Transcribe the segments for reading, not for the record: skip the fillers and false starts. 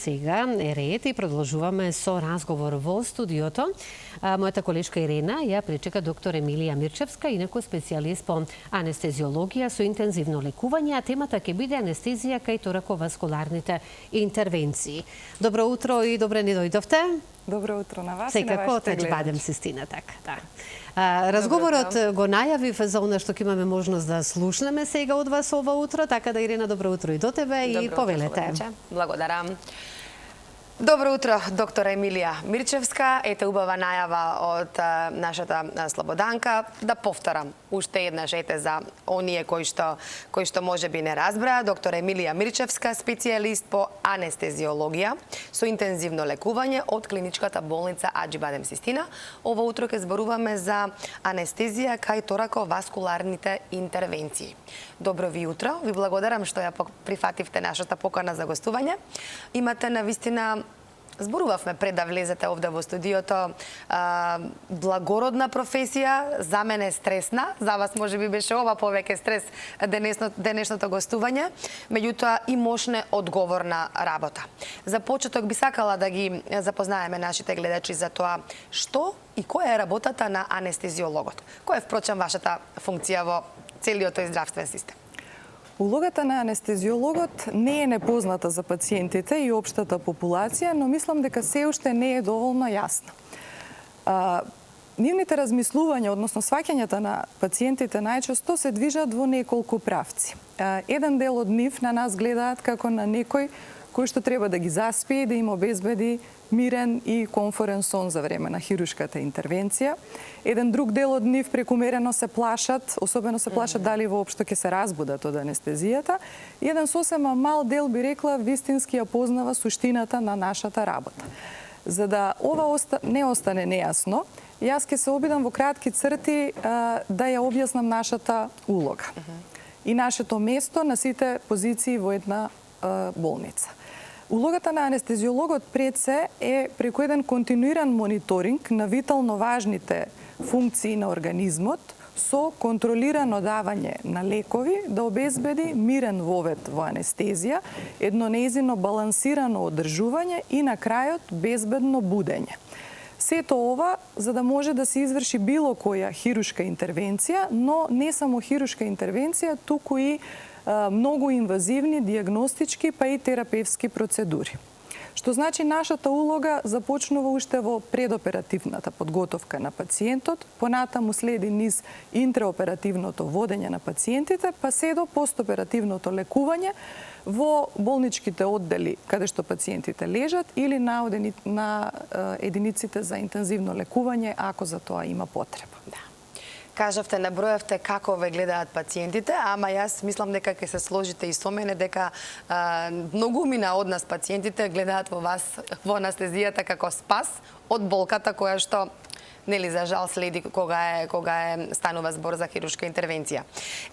сега е ред и продолжуваме со разговор во студиото. Мојата колешка Ирена ја пречека доктор Емилија Мирчевска, инаку специјалист по анестезиологија со интензивно лекување, а темата ќе биде анестезија кај тораковаскуларните интервенции. Добро утро и добре ни дојдовте. Добро утро на вас секако, и на вашите гледачи. Бадем Систина, така, да. Разговорот го најавив за она што ќе имаме можност да слушнеме сега од вас ова утро, така да Ирена, добро утро и до тебе и повелете. Благодарам. Добро утро, доктор Емилија Мирчевска. Ете убава најава од нашата Слободанка. Да повторам уште еднаш за оние кои што можеби не разбраа. Доктор Емилија Мирчевска, специјалист по анестезиологија со интензивно лекување од клиничката болница Аџи Бадем Систина. Ова утро ќе зборуваме за анестезија кај тораковаскуларните интервенции. Добро ви утро. Ви благодарам што ја прифативте нашата покана за гостување. Имате навистина, зборувавме пред да влезете овде во студиото, благородна професија, за мене стресна, за вас можеби беше ова повеќе стрес денешното гостување, меѓутоа и мощна одговорна работа. За почеток би сакала да ги запознаеме нашите гледачи за тоа што и која е работата на анестезиологот. Која е впрочем вашата функција во целиот тој здравствен систем? Улогата на анестезиологот не е непозната за пациентите и општата популација, но мислам дека се уште не е доволно јасна. Нивните размислувања, односно сваќањата на пациентите најчесто се движат во неколку правци. Еден дел од нив на нас гледаат како на некој кој што треба да ги заспие и да им обезбеди мирен и комфорен сон за време на хирушката интервенција. Еден друг дел од нив прекумерено се плашат, особено се плашат дали воопшто ќе се разбудат од анестезијата. И еден сосема мал дел, би рекла, вистински ја познава суштината на нашата работа. За да ова не остане нејасно, јас ќе се обидам во кратки црти да ја објаснам нашата улога и нашето место на сите позиции во една болница. Улогата на анестезиологот пред се е преку еден континуиран мониторинг на витално важните функции на организмот со контролирано давање на лекови да обезбеди мирен вовед во анестезија, едно неизино балансирано одржување и на крајот безбедно будење. Сето ова за да може да се изврши било која хирушка интервенција, но не само хирушка интервенција, туку и многу инвазивни, диагностички, па и терапевски процедури. Што значи нашата улога започнува уште во предоперативната подготовка на пациентот, понатаму следи низ интраоперативното водење на пациентите, па се до постоперативното лекување во болничките оддели каде што пациентите лежат или на единиците за интензивно лекување ако за тоа има потреба. Кажавте, набројавте како ве гледаат пациентите, ама јас мислам дека ќе се сложите и со мене дека многумина од нас пациентите гледаат во вас во анестезијата како спас од болката која што нели за жал следи кога станува збор за хирушка интервенција.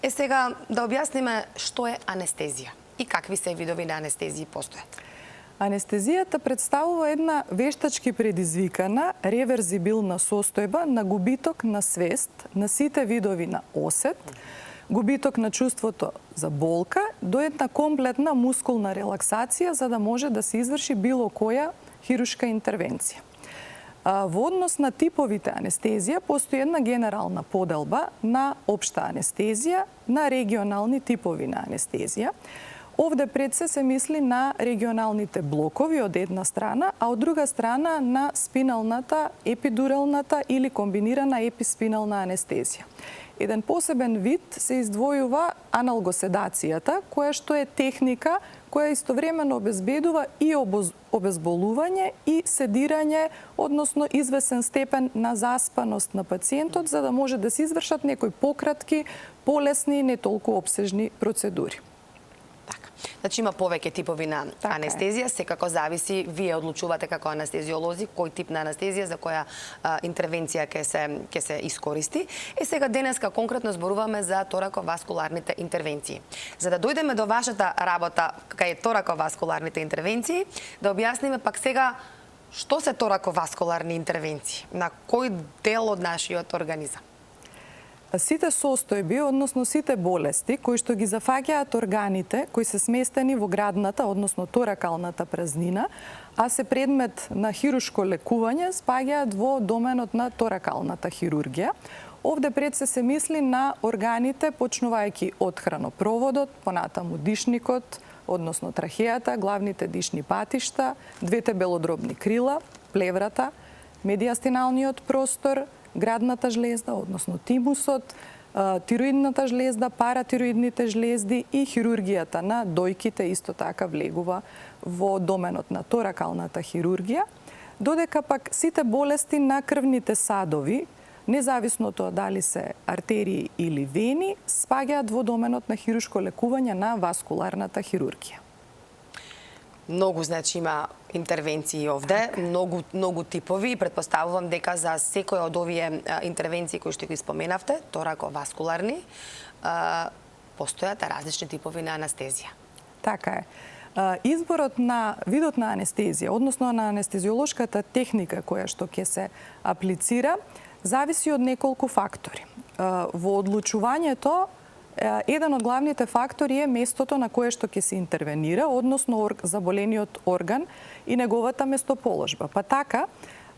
Сега да објасниме што е анестезија и какви се видови на анестезии постојат. Анестезијата представува една вештачки предизвикана, реверзибилна состојба на губиток на свест на сите видови на осет, губиток на чувството за болка, до една комплетна мускулна релаксација за да може да се изврши било која хирушка интервенција. Во однос на типовите анестезија постои една генерална поделба на општа анестезија, на регионални типови на анестезија. Овде пред се мисли на регионалните блокови од една страна, а од друга страна на спиналната, епидуралната или комбинирана еписпинална анестезија. Еден посебен вид се издвојува аналгоседацијата, која што е техника која истовремено обезбедува и обезболување и седирање, односно извесен степен на заспаност на пациентот, за да може да се извршат некои пократки, полесни и не толку опсежни процедури. Значи има повеќе типови на анестезија, секако зависи, вие одлучувате како анестезиолози кој тип на анестезија за која интервенција ќе се искористи. Сега денеска конкретно зборуваме за тораковаскуларните интервенции. За да дојдеме до вашата работа кај тораковаскуларните интервенции, да објасниме пак сега што се тораковаскуларни интервенции, на кој дел од нашиот организам. Сите состојби, односно сите болести кои што ги зафаќаат органите кои се сместени во градната, односно торакалната празнина, а се предмет на хируршко лекување, спаѓаат во доменот на торакалната хирургија. Овде пред се мисли на органите почнувајќи од хранопроводот, понатаму дишникот, односно трахејата, главните дишни патишта, двете белодробни крила, плеврата, медиастиналниот простор, градната жлезда, односно тимусот, тироидната жлезда, паратироидните жлезди и хирургијата на дојките исто така влегува во доменот на торакалната хирургија, додека пак сите болести на крвните садови, независно тоа дали се артерии или вени, спаѓаат во доменот на хируршко лекување на васкуларната хирургија. Многу, значи, има интервенции овде, многу типови. Претпоставувам дека за секој од овие интервенции кои што ги споменавте, торако-васкуларни, постојат различни типови на анестезија. Така е. Изборот на видот на анестезија, односно на анестезиолошката техника која што ќе се аплицира, зависи од неколку фактори. Во одлучувањето, еден од главните фактори е местото на кое што ќе се интервенира, односно заболениот орган и неговата местоположба. Па така,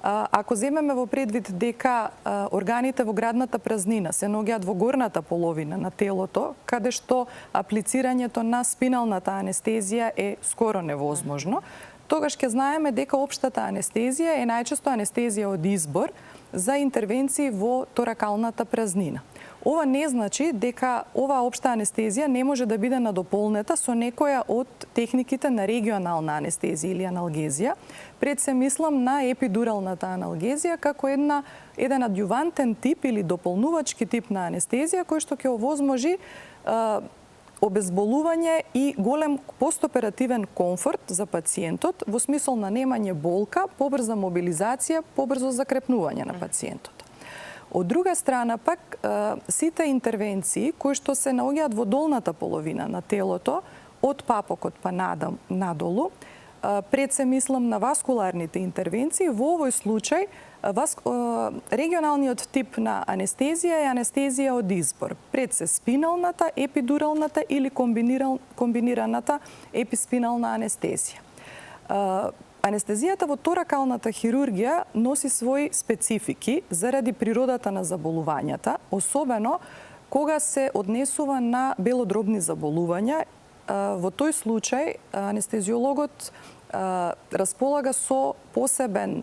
ако земеме во предвид дека органите во градната празнина се наоѓаат во горната половина на телото, каде што аплицирањето на спиналната анестезија е скоро невозможно, тогаш ќе знаеме дека општата анестезија е најчесто анестезија од избор за интервенции во торакалната празнина. Ова не значи дека оваа општа анестезија не може да биде надополнета со некоја од техниките на регионална анестезија или аналгезија. Пред се мислам на епидуралната аналгезија како еден адјувантен тип или дополнувачки тип на анестезија кој што ќе овозможи обезболување и голем постоперативен комфорт за пациентот во смисол на немање болка, побрза мобилизација, побрзо закрепнување на пациентот. Од друга страна пак, сите интервенции кои што се наоѓаат во долната половина на телото, од папокот па надолу, пред се мислам на васкуларните интервенции, во овој случај регионалниот тип на анестезија е анестезија од избор. Пред се спиналната, епидуралната или комбинираната еписпинална анестезија. Анестезијата во торакалната хирургија носи своји специфики заради природата на заболувањата, особено кога се однесува на белодробни заболувања. Во тој случај анестезиологот располага со посебен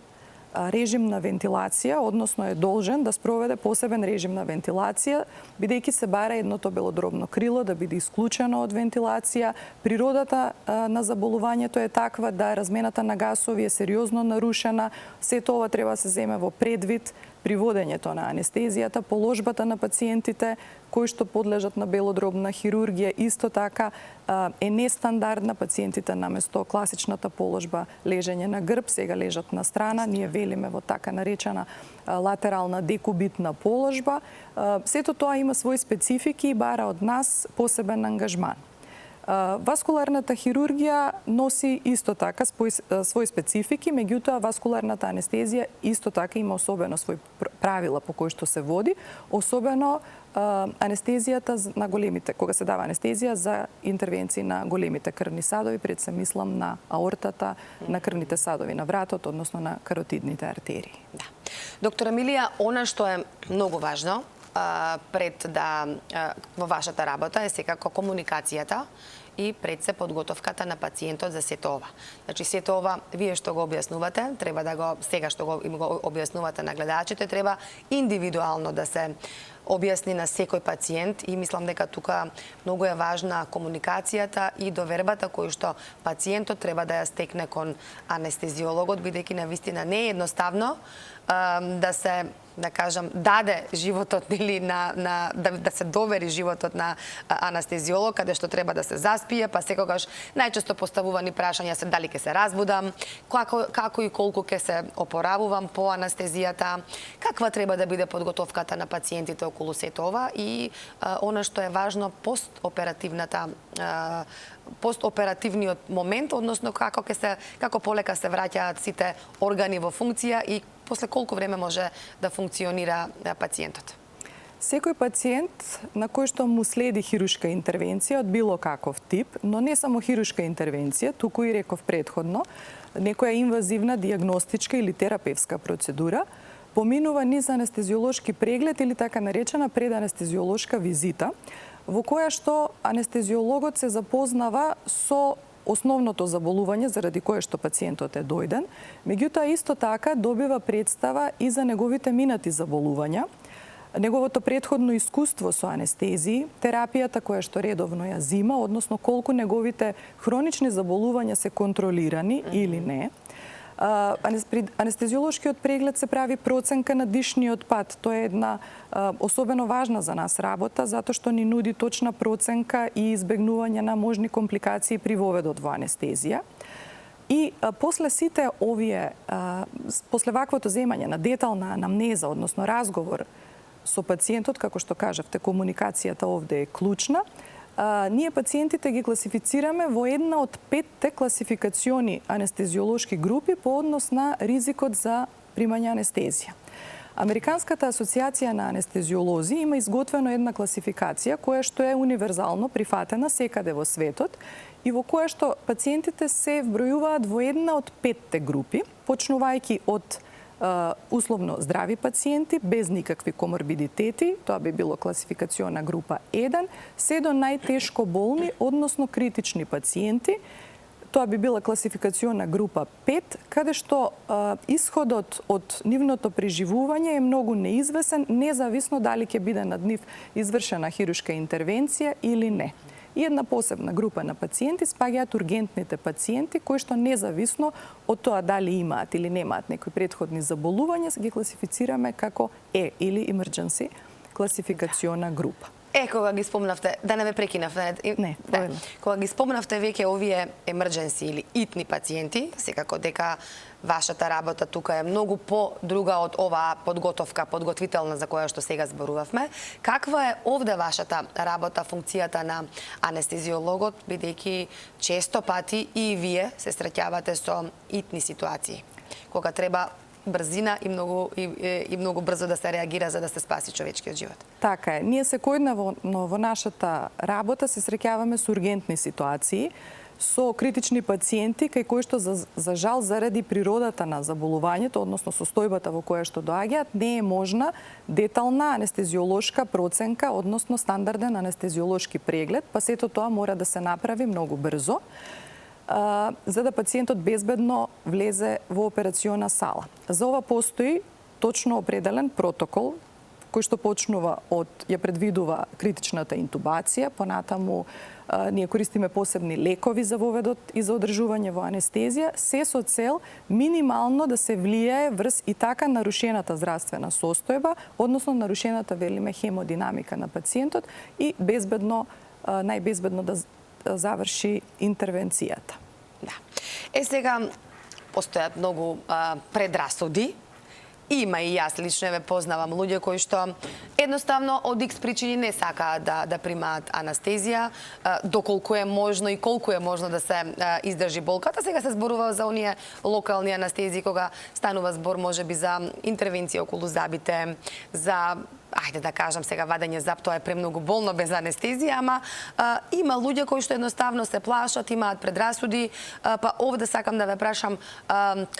режим на вентилација, односно е должен да спроведе посебен режим на вентилација, бидејќи се бара едното белодробно крило да биде исклучено од вентилација. Природата на заболувањето е таква да размената на гасови е сериозно нарушена. Сето ова треба да се земе во предвид при водењето на анестезијата, положбата на пациентите кои што подлежат на белодробна хирургија исто така е нестандардна. Пациентите наместо класичната положба лежење на грб, сега лежат на страна, ние велиме во така наречена латерална декубитна положба. Сето тоа има своји специфики и бара од нас посебен ангажман. Васкуларната хирургија носи исто така своји специфики, меѓутоа васкуларната анестезија исто така има особено свој правила по кои што се води, особено анестезијата на големите, кога се дава анестезија за интервенции на големите крвни садови, пред се мислам на аортата, на крвните садови на вратот, односно на каротидните артерии. Да. Доктор Емилија, она што е многу важно пред во вашата работа е секако комуникацијата и пред се подготовката на пациентот за сето ова. Значи сето ова вие што го објаснувате, треба да го сега што го објаснувате на гледачите, треба индивидуално да се објасни на секој пациент и мислам дека тука многу е важна комуникацијата и довербата кој што пациентот треба да ја стекне кон анестезиологот, бидејќи навистина не е едноставно да се, да кажам, даде животот или да се довери животот на анестезиолог, каде што треба да се заспие, па секогаш најчесто поставувани прашања се дали ќе се разбудам, како и колку ќе се опоравувам по анестезијата, каква треба да биде подготовката на пациентите околу сето ова и она што е важно постоперативниот момент, односно како полека се враќаат сите органи во функција и после колку време може да функционира пациентот? Секој пациент на кој што му следи хируршка интервенција од било каков тип, но не само хируршка интервенција, туку и реков претходно, некоја инвазивна диагностичка или терапевска процедура, поминува низ анестезиолошки преглед или така наречена преданестезиолошка визита, во која што анестезиологот се запознава со основното заболување заради кое што пациентот е дојден, меѓутоа исто така добива представа и за неговите минати заболувања, неговото претходно искуство со анестезии, терапијата која што редовно ја зима, односно колку неговите хронични заболувања се контролирани или не. При анестезиолошкиот преглед се прави проценка на дишниот пат. Тоа е една особено важна за нас работа, затоа што ни нуди точна проценка и избегнување на можни компликации при воведот во анестезија. И после сите овие, после ваквото земање на детална анамнеза, односно разговор со пациентот, како што кажавте, комуникацијата овде е клучна, ние пациентите ги класифицираме во една од 5 класификациони анестезиолошки групи по однос на ризикот за примање анестезија. Американската асоциација на анестезиолози има изготвено една класификација која што е универзално прифатена секаде во светот и во која што пациентите се вбројуваат во една од 5 групи, почнувајќи од условно здрави пациенти без никакви коморбидитети, тоа би било класификациона група 1, се до најтешко болни, односно критични пациенти. Тоа би била класификациона група 5, каде што исходот од нивното преживување е многу неизвесен, независно дали ќе биде над нив извршена хируршка интервенција или не. И една посебна група на пациенти спаѓаат ургентните пациенти, кои што независно од тоа дали имаат или немаат некои претходни заболувања, ги класифицираме како E или emergency класификациона група. Кога ги спомнавте, да не ме прекинавте. Не, да. Кога ги спомнавте веќе овие emergency или итни пациенти, секако дека вашата работа тука е многу по-друга од оваа подготвителна за која што сега зборувавме. Каква е овде вашата работа, функцијата на анестезиологот, бидејќи често пати и вие се среќавате со итни ситуации, кога треба брзина и многу брзо да се реагира за да се спаси човечкиот живот. Така е. Ние секојдневно во нашата работа се среќаваме со ургентни ситуации, со критични пациенти кај кои што за жал заради природата на заболувањето, односно состојбата во која што доаѓаат, не е можна детална анестезиолошка проценка, односно стандарден анестезиолошки преглед, па сето тоа мора да се направи многу брзо, за да пациентот безбедно влезе во операциона сала. За ова постои точно определен протокол кој што почнува ја предвидува критичната интубација, понатаму ние користиме посебни лекови за воведот и за одржување во анестезија, се со цел минимално да се влијае врз и така нарушената здравствена состојба, односно нарушената, велиме, хемодинамика на пациентот и безбедно, најбезбедно да заврши интервенцијата. Да. Сега постојат многу предрасуди. Има и јас лично ве познавам луѓе кои што едноставно од X причини не сакаат да примаат анестезија, доколку е можно и колку е можно да се издржи болката. Сега се зборува за оние локални анестезии кога станува збор можеби за интервенција околу забите, за ајде да кажам сега вадење заб, тоа е премногу болно без анестезија, ама има луѓе кои што едноставно се плашат, имаат предрасуди, па овде сакам да ве прашам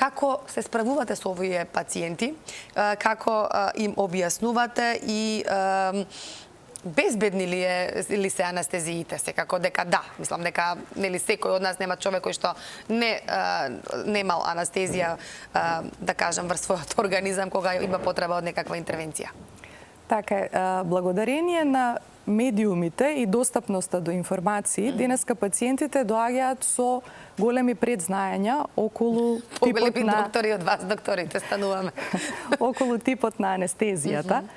како се справувате со овие пациенти, како им објаснувате и безбедни ли се анестезиите? Секако дека да, мислам дека нели секој од нас нема човек кој што немал анестезија, да кажам, врз својот организам кога има потреба од некаква интервенција. Така е, благодарение на медиумите и достапноста до информации, денеска пациентите доаѓаат со големи предзнаења околу типот на доктори од вас, докторите стануваме. околу типот на анестезијата.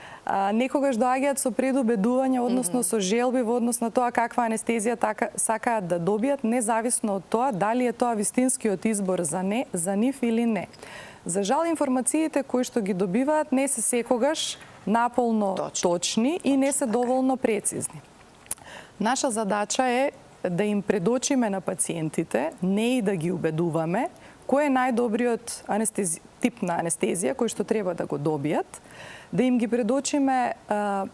Некогаш доаѓаат со предубедување, односно со желби во однос на тоа каква анестезија сакаат да добијат, независно од тоа дали е тоа вистинскиот избор за нив или не. За жал, информациите кои што ги добиваат не се секогаш наполно точни и не се доволно прецизни. Наша задача е да им предочиме на пациентите, не и да ги убедуваме, кој е најдобриот тип на анестезија кој што треба да го добијат, да им ги предочиме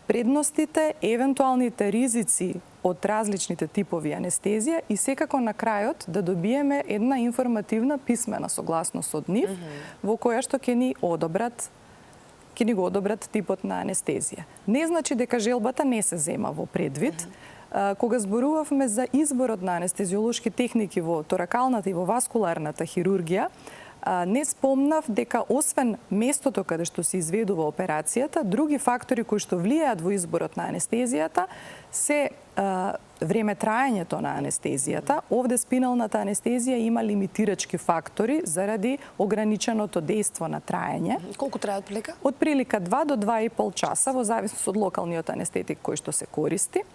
предностите, евентуалните ризици од различните типови анестезија и секако на крајот да добиеме една информативна писмена согласност од нив во која што ќе ни го одобрат типот на анестезија. Не значи дека желбата не се зема во предвид. Кога зборувавме за изборот на анестезиолошки техники во торакалната и во васкуларната хирургија, не спомнав дека освен местото каде што се изведува операцијата, други фактори кои што влијаат во изборот на анестезијата се време траењето на анестезијата. Овде спиналната анестезија има лимитирачки фактори заради ограниченото дејство на траење. Колку трае отприлика? Отприлика 2 до 2,5 часа во зависност од локалниот анестетик кој што се користи.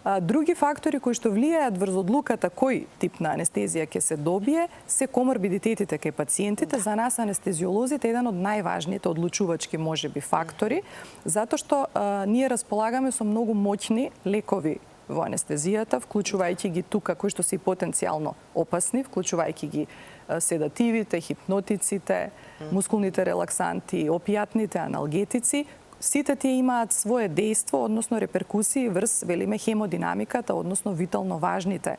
Други фактори кои што влијаат врз одлуката кој тип на анестезија ќе се добие се коморбидитетите кај пациентите. За нас анестезиолозите еден од најважните одлучувачки можеби фактори, затоа што ние располагаме со многу моќни лекови во анестезијата, вклучувајќи ги тука кои што се потенцијално опасни, вклучувајќи ги седативите, хипнотиците, мускулните релаксанти, опијатните аналгетици. Сите тие имаат свое дејство, односно реперкусии врз, велиме, хемодинамиката, односно витално важните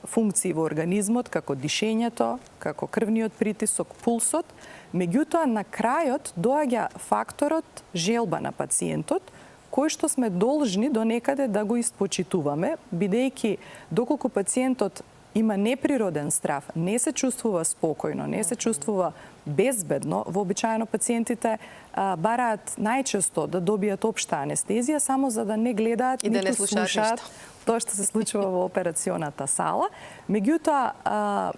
функции во организмот, како дишењето, како крвниот притисок, пулсот. Меѓутоа, на крајот доаѓа факторот желба на пациентот, кој што сме должни до некаде да го испочитуваме, бидејќи доколку пациентот има неприроден страв, не се чувствува спокојно, не се чувствува безбедно, вообичаено пациентите бараат најчесто да добијат општа анестезија само за да не гледаат и да ниту слушаат тоа што се случува во операционата сала. Меѓутоа,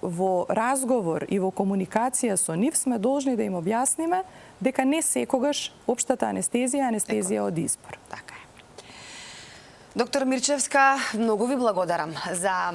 во разговор и во комуникација со нив сме должни да им објасниме дека не секогаш општата анестезија е анестезија од избор. Така е. Доктор Мирчевска, многу ви благодарам за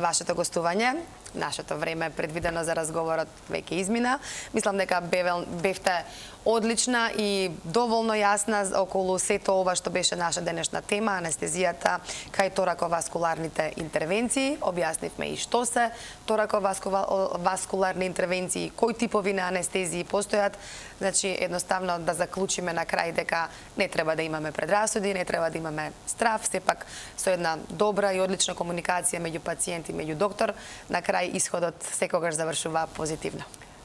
вашето гостување. Нашето време предвидено за разговорот веќе измина. Мислам дека бевте одлична и доволно јасна околу сето ова што беше наша денешна тема, анестезијата кај тораковаскуларните интервенции. Објаснивме и што се тораковаскуларни интервенции, кои типови на анестезии постојат. Значи, едноставно да заклучиме на крај дека не треба да имаме предрасуди, не треба да имаме страв, сепак со една добра и одлична комуникација меѓу пациент и меѓу доктор, на крај исходот секогаш завршува позитивно.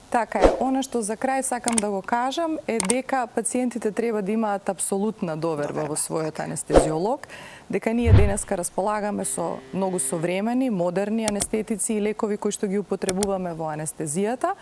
Така е. Она што за крај сакам да го кажам е дека пациентите треба да имаат апсолутна доверба во својот анестезиолог, дека ние денеска располагаме со многу современи, модерни анестетици и лекови кои што ги употребуваме во анестезијата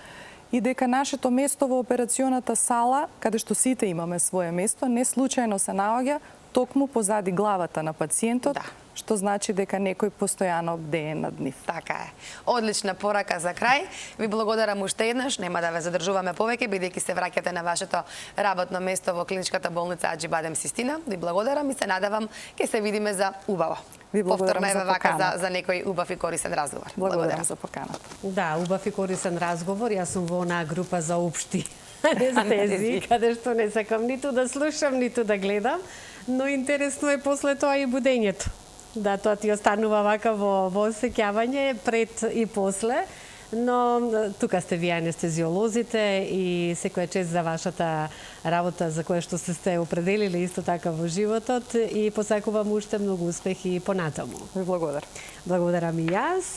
и дека нашето место во операционата сала, каде што сите имаме свое место, не случајно се наоѓа токму позади главата на пациентот, што значи дека некој постојано бдее над нив. Така е. Одлична порака за крај. Ви благодарам уште еднаш, нема да ве задржуваме повеќе, бидејќи се враќате на вашето работно место во клиничката болница Аџибадем Систина. Ви благодарам и се надевам ќе се видиме за убаво. Ви благодарам за поканата. За некој убав и корисен разговор. Благодарам за поканата. Да, убав и корисен разговор. Јас сум во онаа група за општи анестезии, каде што не сакам ниту да слушам, ниту да гледам, но интересно е после тоа и будењето. Да, тоа ти останува вака во осеќавање пред и после, но тука сте вие анестезиолозите и секоја чест за вашата работа за која што сте определили исто така во животот и посакувам уште многу успехи понатаму. Ви благодарам. Благодарам и јас.